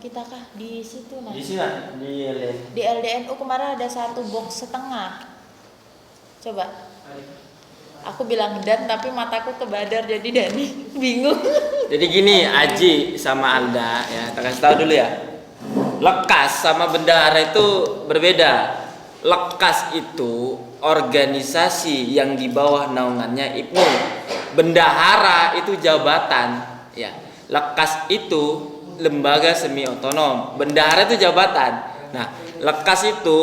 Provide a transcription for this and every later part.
Kita kah di situ nah? Di sini di LDN. Di LDNU kemarin ada 1 box setengah. Coba. Aku bilang dan tapi mataku kebadar jadi Dani bingung. Jadi gini, Aji sama Alda ya, kita kasih tahu dulu ya. Lekas sama bendahara itu berbeda. Lekas itu organisasi yang di bawah naungannya IPNU. Bendahara itu jabatan ya. Lekas itu lembaga semi otonom. Bendahara itu jabatan. Nah, lekas itu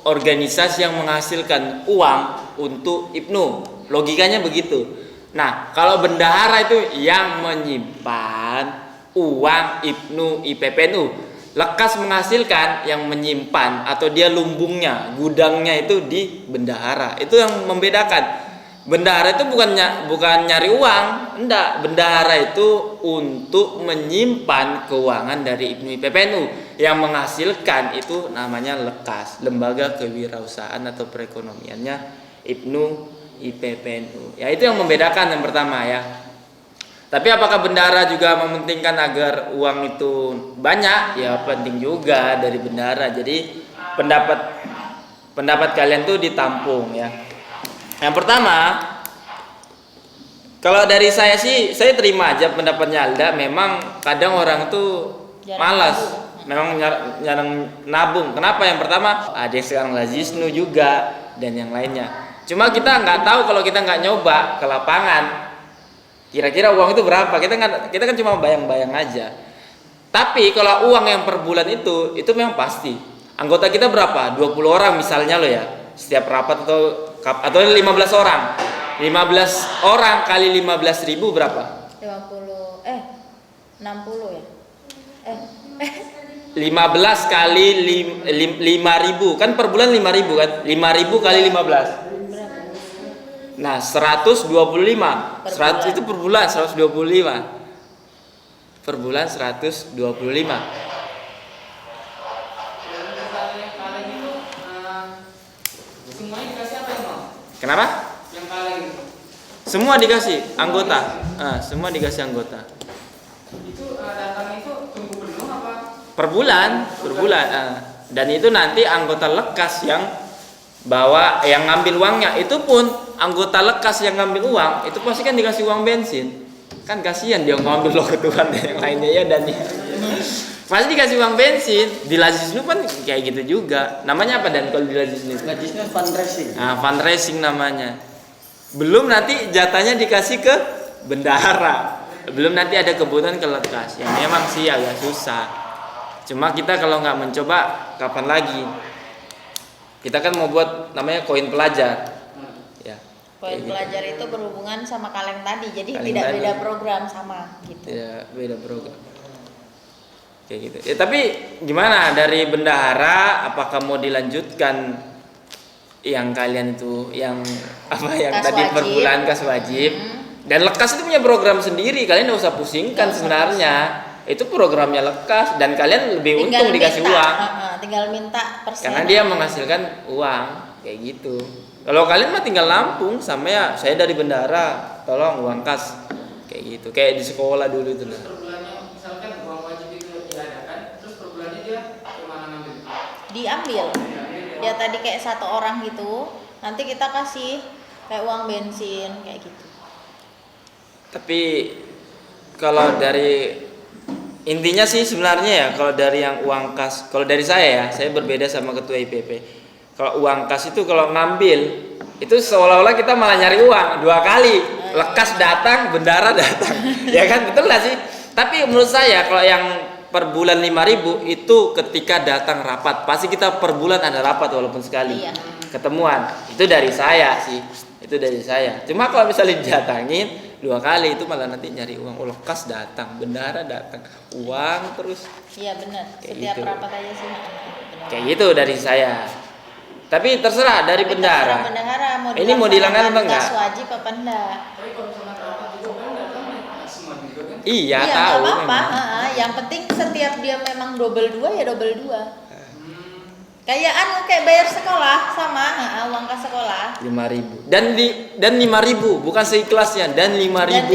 organisasi yang menghasilkan uang untuk IPNU. Logikanya begitu. Nah, kalau bendahara itu yang menyimpan uang IPNU, IPPNU. Lekas menghasilkan yang menyimpan atau dia lumbungnya, gudangnya itu di bendahara. Itu yang membedakan. Bendahara itu bukan nyari uang, enggak. Bendahara itu untuk menyimpan keuangan dari IPNU, IPPNU. Yang menghasilkan itu namanya lekas, lembaga kewirausahaan atau perekonomiannya IPNU, IPPNU. Ya, itu yang membedakan yang pertama ya. Tapi apakah bendahara juga mementingkan agar uang itu banyak? Ya penting juga dari bendahara. Jadi pendapat kalian tuh ditampung ya. Yang pertama, kalau dari saya sih, saya terima aja pendapatnya Alda. Memang kadang orang tuh malas, memang jarang nabung. Kenapa? Yang pertama, ada yang sekarang lazisnu juga dan yang lainnya. Cuma kita nggak tahu kalau kita nggak nyoba ke lapangan. Kira-kira uang itu berapa? Kita kan cuma bayang-bayang aja. Tapi kalau uang yang per bulan itu memang pasti. Anggota kita berapa? 20 orang misalnya lo ya. Setiap rapat atau 15 orang. 15 orang kali 15.000 berapa? 60 ya? 15 kali 5.000 kan per bulan 5.000 kan? 5.000 kali 15. Nah, 125. 100 itu per bulan 125. Per bulan 125. Semuanya dikasih apa ya, Bang? Kenapa? Yang kaleng Semua dikasih anggota. Semua dikasih anggota. itu datangnya itu tunggu penuh apa? Per bulan. Dan itu nanti anggota lekas yang yang ngambil uangnya. Itu pun anggota lekas yang ngambil uang itu pasti kan dikasih uang bensin. Kan kasihan dia ngambil loh ketuhan yang lainnya ya dan ya. Pasti dikasih uang bensin. Di Lazisnu kan kayak gitu juga. Namanya apa dan kalau di Lazisnu? Lazisnu fundraising. Nah, fundraising namanya. Belum nanti jatahnya dikasih ke bendahara. Belum nanti ada kebutuhan ke lekas. Yang memang sih agak susah. Cuma kita kalau nggak mencoba kapan lagi? Kita kan mau buat namanya koin pelajar. Ya. Poin Kayak pelajar itu berhubungan sama kaleng tadi. Jadi Kaleng tidak tadi. beda program sama gitu. Ya, beda program. Kayak gitu. Ya, tapi gimana dari bendahara apakah mau dilanjutkan yang kalian itu yang apa yang Kas tadi per wajib. bulan kas wajib dan lekas itu punya program sendiri, kalian nggak usah pusingkan sebenarnya. Itu programnya lekas dan kalian lebih untung dikasih uang tinggal minta persen. karena dia menghasilkan uang kayak gitu. Kalau kalian mah tinggal nampung sama ya saya dari bendahara tolong uang kas kayak gitu, kayak di sekolah dulu itu Per bulannya misalkan uang wajib itu diadakan, terus per bulannya dia kemana ngambil? diambil. Ya tadi kayak 1 orang gitu. Nanti kita kasih kayak uang bensin kayak gitu. Tapi kalau dari intinya sih sebenarnya ya kalau dari yang uang kas, kalau dari saya berbeda sama ketua IPP. Kalau uang kas itu kalau ngambil itu seolah-olah kita malah nyari uang 2 kali. Lekas datang, bendahara datang. Ya kan betul nggak sih? Tapi menurut saya kalau yang per bulan 5.000 itu ketika datang rapat pasti kita per bulan ada rapat walaupun sekali. Iya. Ketemuan. Itu dari saya sih. Itu dari saya. Cuma kalau misalnya dijatangin 2 kali itu malah nanti nyari uang. Lekas datang, bendahara datang, uang terus. Iya benar. Kayak Setiap gitu. rapat aja sih. Benar. Kayak gitu dari saya. Tapi terserah dari Tapi bendahara. terserah bendahara Ini mau dilanggar apa enggak? Kas wajib apa enggak? Tapi kalau misalkan rapat juga kan datang nggak semua juga kan? Iya, Iya tahu nggak apa-apa. memang. Yang penting setiap dia memang double 2 ya double 2. Kayak kayak bayar sekolah sama uang kas sekolah. 5.000. Dan 5.000 bukan seikhlasnya dan 5.000. Dan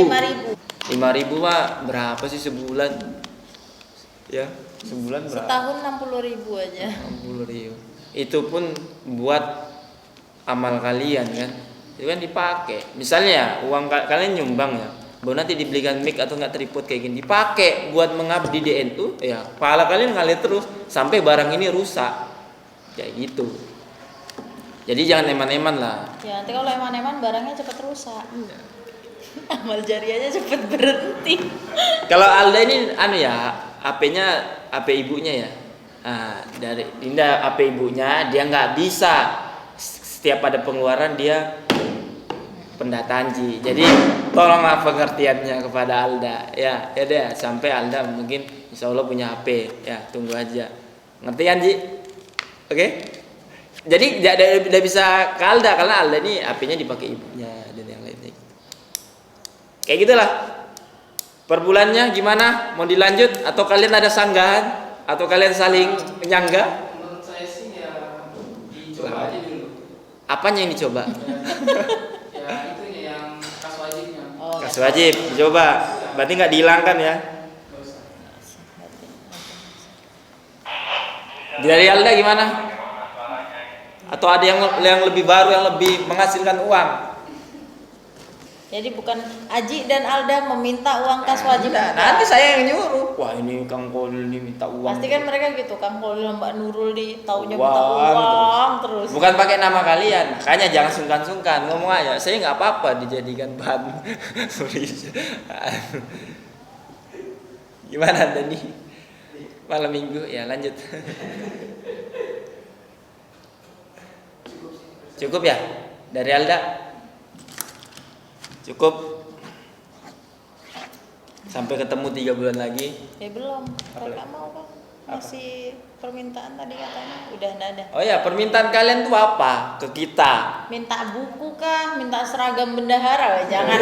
5.000. 5.000 mah berapa sih sebulan? Ya. Sebulan berapa? Setahun 60.000 aja. 60.000. Itu pun buat amal kalian kan. Itu kan dipakai. Misalnya uang kalian nyumbang ya. Baru nanti dibelikan mic atau enggak tripod kayak gini, dipakai buat mengabdi di NU, ya pahala kalian ngalir terus sampai barang ini rusak. Kayak gitu. Jadi jangan eman-eman lah. Ya nanti kalau eman-eman barangnya cepet rusak. Amal jariahnya cepet berhenti. Kalau Alda ini HP-nya HP ibunya ya. Nah, dari Dinda HP ibunya, dia nggak bisa setiap ada pengeluaran dia pendataan Ji. Jadi tolonglah pengertiannya kepada Alda. Ya deh sampai Alda mungkin insya Allah punya HP. Ya tunggu aja. Ngerti kan Ji? Oke? Jadi tidak bisa ke Alda karena Alda ini HP-nya dipakai ibunya dan yang lainnya. Kayak gitulah. Per bulannya gimana? Mau dilanjut atau kalian ada sanggahan? Atau kalian saling menyangga? Menurut saya sih ya dicoba aja dulu. Apanya yang dicoba? Ya itunya yang kas wajibnya. Oh, Kas wajib, dicoba. Berarti nggak dihilangkan ya? Nggak usah. Dari Alda gimana? Atau ada yang lebih baru, yang lebih menghasilkan uang? Jadi bukan Aji dan Alda meminta uang kas wajib. Nah, nanti saya yang nyuruh. Wah ini Kang Kolil ini minta uang. Pasti kan mereka gitu, Kang Kolil Mbak Nurul di taunya Uang minta uang terus. Bukan pakai nama kalian, makanya jangan sungkan-sungkan ngomong aja. Saya nggak apa-apa dijadikan bahan tulis. Gimana tadi? Malam minggu ya lanjut. Cukup ya dari Alda? Cukup. Sampai ketemu 3 bulan lagi. Belum, mereka mau kan? Masih permintaan tadi katanya udah nggak ada. Oh ya, permintaan kalian tuh apa ke kita? Minta buku kah? Minta seragam bendahara? Jangan.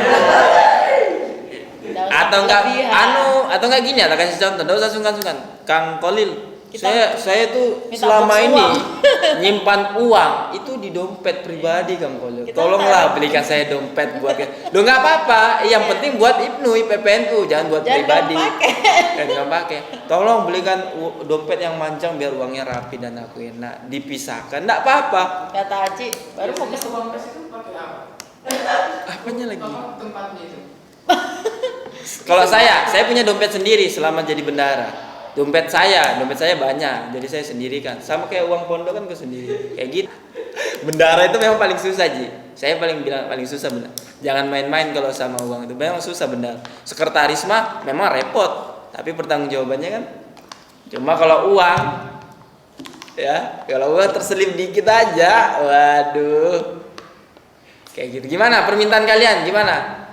Atau enggak gini ya, tak kasih contoh, enggak usah sungkan-sungkan. Kang Kolil, saya tuh minta selama box ini uang. nyimpan uang itu di dompet pribadi Kang Kolil. Kita Tolonglah tahu. belikan saya dompet buat Loh enggak apa-apa, yang penting buat IPNU, IPPNU, jangan buat pribadi. Jangan pakai. Tolong belikan dompet yang manjang biar uangnya rapi dan aku enak, dipisahkan. Enggak apa-apa. Kata Aji, baru mau Biasanya ke uang kas itu pakai apa? Apanya lagi? Apa tempatnya itu? Kalau saya punya dompet sendiri selama jadi bendahara. Dompet saya banyak, jadi saya sendiri kan. Sama kayak uang pondok kan gue sendiri. Kayak gitu. Bendahara itu memang paling susah Ji. Saya paling susah benar. Jangan main-main kalau sama uang itu. Memang susah bendahara. Sekretaris mah memang repot, tapi pertanggungjawabannya kan. Cuma kalau uang, ya kalau uang terselip dikit aja, waduh. Kayak gitu. Gimana permintaan kalian? Gimana?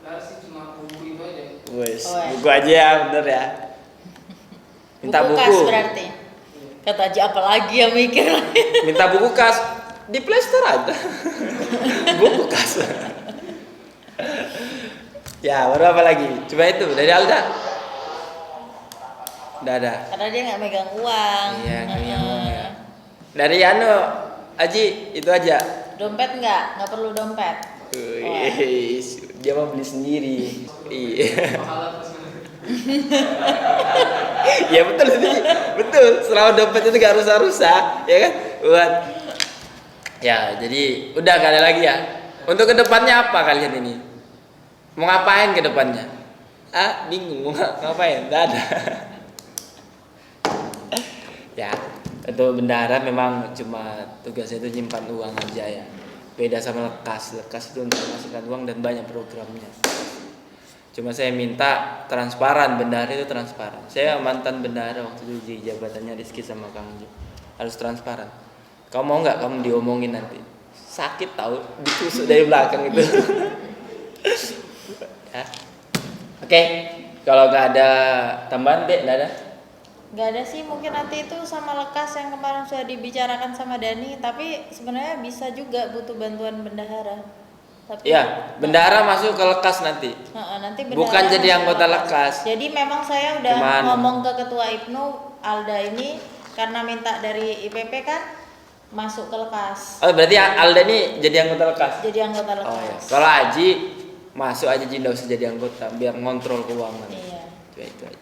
Lah sih cuma buku itu aja. Wes, Oh, ya. buku aja ya, bener ya. Minta buku buku. kas berarti. Kata Aji apa lagi yang mikir? Minta buku kas di Play Store aja. Buku kas. Ya, baru apa lagi? Coba itu dari Alda. Udah ada. Karena dia nggak megang uang. Iya, nggak megang uang ya. Dari Aji itu aja. Dompet nggak perlu dompet. Wih, dia mau beli sendiri. Iya. Pahala terus gitu. Ya betul sih. Betul. Selama dompet itu gak rusak-rusak, ya kan? Buat. Ya, jadi udah gak ada lagi ya. Untuk kedepannya apa kalian ini? Mau ngapain kedepannya? Bingung mau ngapain? Gak ada. Ya, untuk bendahara memang cuma tugasnya itu nyimpan uang aja ya. Beda sama lekas itu untuk menghasilkan uang dan banyak programnya. Cuma saya minta transparan, bendahara itu transparan. Saya mantan bendahara waktu itu di jabatannya Rizky sama Kang Jo. Harus transparan. Kamu mau nggak kamu diomongin nanti? Sakit tahu, ditusuk dari belakang itu. Ya. Oke, kalau nggak ada tambahan deh, nggak ada. Gak ada sih, mungkin nanti itu sama lekas yang kemarin sudah dibicarakan sama Dani. Tapi sebenarnya bisa juga butuh bantuan bendahara. Tapi Ya, bendahara masuk ke lekas nanti. nanti bendahara Bukan jadi masuk anggota ke lekas. Jadi memang saya udah Cuman- ngomong ke ketua IPNU Alda ini karena minta dari IPP kan masuk ke lekas. Oh, berarti Alda ini jadi anggota lekas. Jadi anggota lekas. Oh ya. Kalau Aji masuk aja Ji, nggak usah jadi anggota biar ngontrol keuangan. Iya. Itu aja.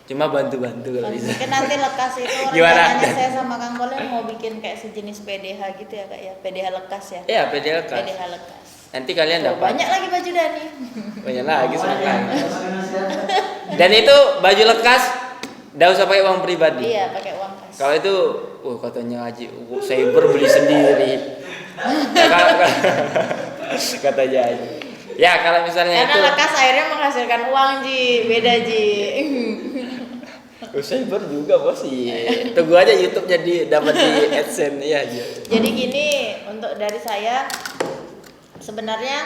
Cuma bantu-bantu kalau bisa. Mungkin nanti lekas itu Gimana? rencananya saya sama Kang Kolil mau bikin kayak sejenis PDH gitu ya Kak ya, PDH lekas ya. Iya, PDL kan. PDH lekas. Nanti kalian Tuh, dapat banyak lagi baju Dani. banyak lagi sebenarnya. Dan itu baju lekas enggak usah pakai uang pribadi. Iya, pakai uang kas. Kalau itu, katanya Haji, cyber beli sendiri. Katanya Haji. Ya kalau misalnya Karena itu, lekas akhirnya menghasilkan uang Ji, beda Ji. cyber juga bos sih. Tunggu aja YouTube jadi dapat di AdSense ya aja. Jadi gini, untuk dari saya sebenarnya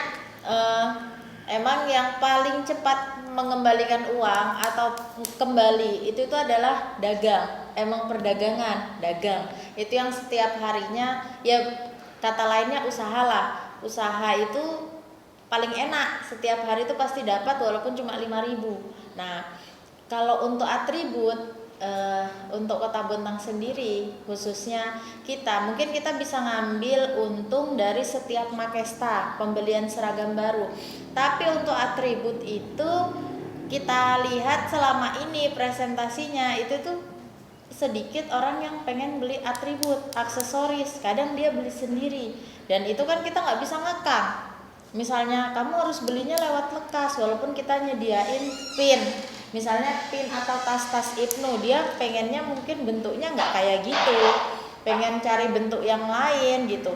emang yang paling cepat mengembalikan uang atau kembali itu adalah dagang. Emang perdagangan, dagang. Itu yang setiap harinya ya kata lainnya usahalah. Usaha itu paling enak, setiap hari itu pasti dapat walaupun cuma 5.000. Nah, kalau untuk atribut untuk Kota Bontang sendiri khususnya mungkin kita bisa ngambil untung dari setiap Makesta pembelian seragam baru. Tapi untuk atribut itu kita lihat selama ini presentasinya itu tuh sedikit orang yang pengen beli atribut, aksesoris. Kadang dia beli sendiri dan itu kan kita nggak bisa ngekang. Misalnya kamu harus belinya lewat lekas walaupun kita nyediain pin. Misalnya pin atau tas-tas Ibnu, dia pengennya mungkin bentuknya nggak kayak gitu, pengen cari bentuk yang lain gitu.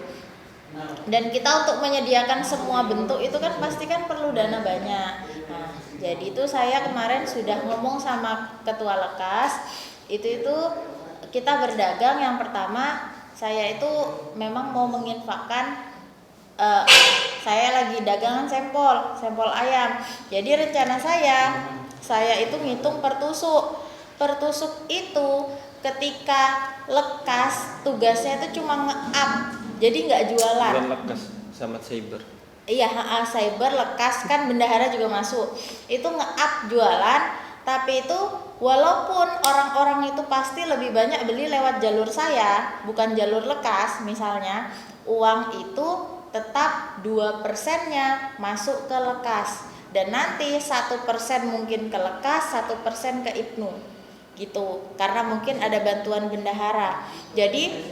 Dan kita untuk menyediakan semua bentuk itu kan pasti kan perlu dana banyak. Nah, jadi itu saya kemarin sudah ngomong sama ketua lekas, itu kita berdagang. Yang pertama saya itu memang mau menginfakkan, saya lagi dagangan sampel ayam. Jadi rencana saya itu ngitung per tusuk. Per tusuk itu ketika lekas tugasnya itu cuma nge-up, jadi nggak jualan. Bukan lekas sama cyber. Iya, cyber, lekas kan bendahara juga masuk. Itu nge-up jualan, tapi itu walaupun orang-orang itu pasti lebih banyak beli lewat jalur saya, bukan jalur lekas misalnya, uang itu tetap 2%-nya masuk ke lekas dan nanti 1% mungkin ke lekas, 1% ke Ibnu gitu, karena mungkin ada bantuan bendahara. Jadi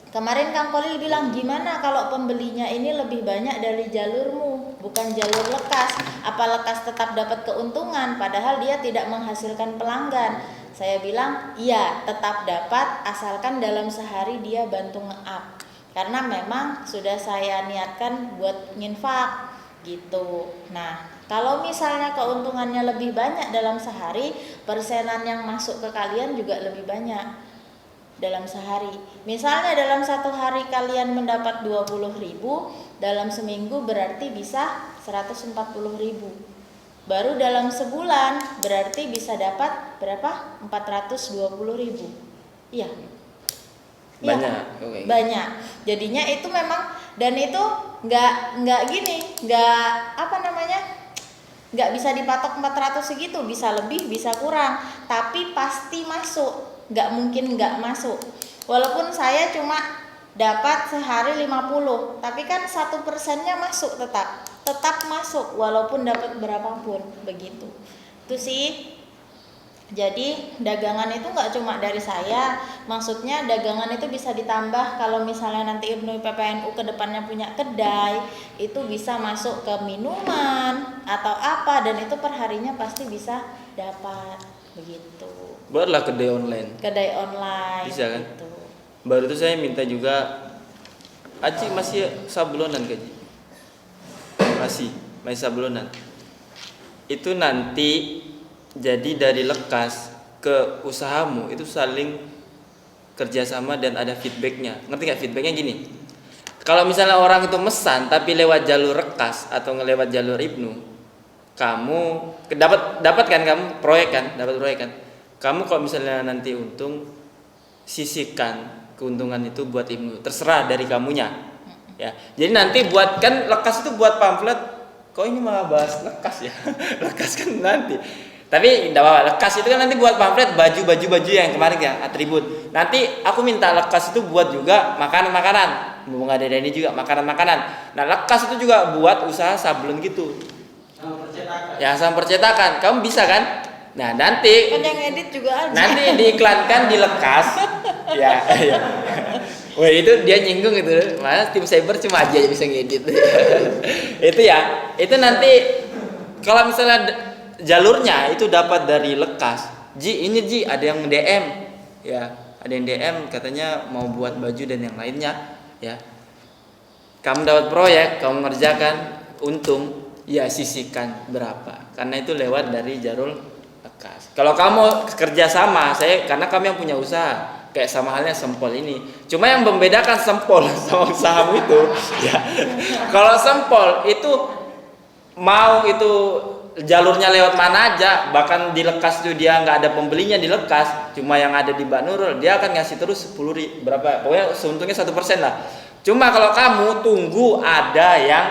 kemarin Kang Kolil bilang, gimana kalau pembelinya ini lebih banyak dari jalurmu, bukan jalur lekas, apa lekas tetap dapat keuntungan padahal dia tidak menghasilkan pelanggan? Saya bilang iya, tetap dapat asalkan dalam sehari dia bantu nge-up, karena memang sudah saya niatkan buat nginfak gitu. Nah, kalau misalnya keuntungannya lebih banyak dalam sehari, persenan yang masuk ke kalian juga lebih banyak dalam sehari. Misalnya dalam satu hari kalian mendapat 20.000, dalam seminggu berarti bisa 140.000. Baru dalam sebulan berarti bisa dapat berapa? 420.000. Iya. Banyak. Ya, Okay. banyak. Jadinya itu memang, dan itu nggak gini, nggak bisa dipatok 400 segitu, bisa lebih bisa kurang, tapi pasti masuk, nggak mungkin nggak masuk. Walaupun saya cuma dapat sehari 50, tapi kan 1%-nya masuk, tetap masuk walaupun dapat berapapun, begitu. Itu sih. Jadi dagangan itu nggak cuma dari saya, maksudnya dagangan itu bisa ditambah kalau misalnya nanti Ibnu PPNU kedepannya punya kedai, itu bisa masuk ke minuman atau apa, dan itu perharinya pasti bisa dapat, begitu. Buatlah kedai online. Kedai online. Bisa kan? Gitu. Baru itu saya minta juga, Aci masih sablonan gaji? Masih sablonan. Itu nanti jadi dari lekas ke usahamu itu saling kerjasama dan ada feedbacknya. Ngerti nggak feedbacknya gini? Kalau misalnya orang itu mesan tapi lewat jalur rekas atau ngelewat jalur Ibnu, kamu dapat kan, kamu dapat proyek kan? Kamu kalau misalnya nanti untung, sisihkan keuntungan itu buat Ibnu, terserah dari kamunya. Ya. Jadi nanti buatkan lekas itu buat pamflet. Kok ini malah bahas lekas ya? Lekas kan nanti. Tapi tidak apa-apa, lekas itu kan nanti buat pamflet baju yang kemarin ya, atribut. Nanti aku minta lekas itu buat juga makanan-makanan. Mumpung ada ini juga makanan-makanan. Nah, lekas itu juga buat usaha sablon gitu. Sama percetakan. Ya, sama percetakan. Kamu bisa kan? Nah, nanti Kan yang edit juga ada. nanti diiklankan di Lekas. Ya, ya. Wah, itu dia nyinggung itu. Mas tim cyber cuma aja yang bisa ngedit. Itu ya. Itu nanti kalau misalnya jalurnya itu dapat dari Lekas. Ji, ini Ji ada yang DM. Ya, ada yang DM katanya mau buat baju dan yang lainnya, ya. Kamu dapat proyek, kamu ngerjakan, untung ya sisihkan berapa. Karena itu lewat dari jalur Lekas. Kalau kamu kerja sama, karena kami yang punya usaha, kayak sama halnya Sempol ini. Cuma yang membedakan Sempol sama usahamu itu, ya. Kalau Sempol itu mau itu jalurnya lewat mana aja, bahkan di Lekas itu dia nggak ada pembelinya di Lekas, cuma yang ada di Mbak Nurul, dia akan ngasih terus 10.000 berapa, pokoknya seuntungnya 1% lah. Cuma kalau kamu tunggu ada yang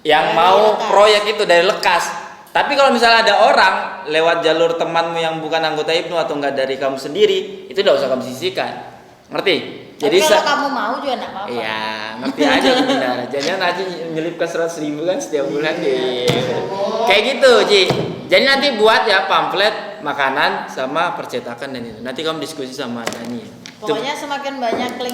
Dari mau Lekas. proyek itu dari Lekas. Tapi kalau misalnya ada orang lewat jalur temanmu yang bukan anggota Ibnu atau enggak dari kamu sendiri, itu udah usah kamu sisihkan. Ngerti? Tapi kalau kamu mau juga enggak apa-apa. Iya, ngerti aja benar. Jangan aja nyelipkan 100.000 kan setiap bulan deh. Kayak gitu, Ji. Jadi nanti buat ya pamflet makanan sama percetakan dan itu. Nanti kamu diskusi sama Dani. Pokoknya semakin banyak link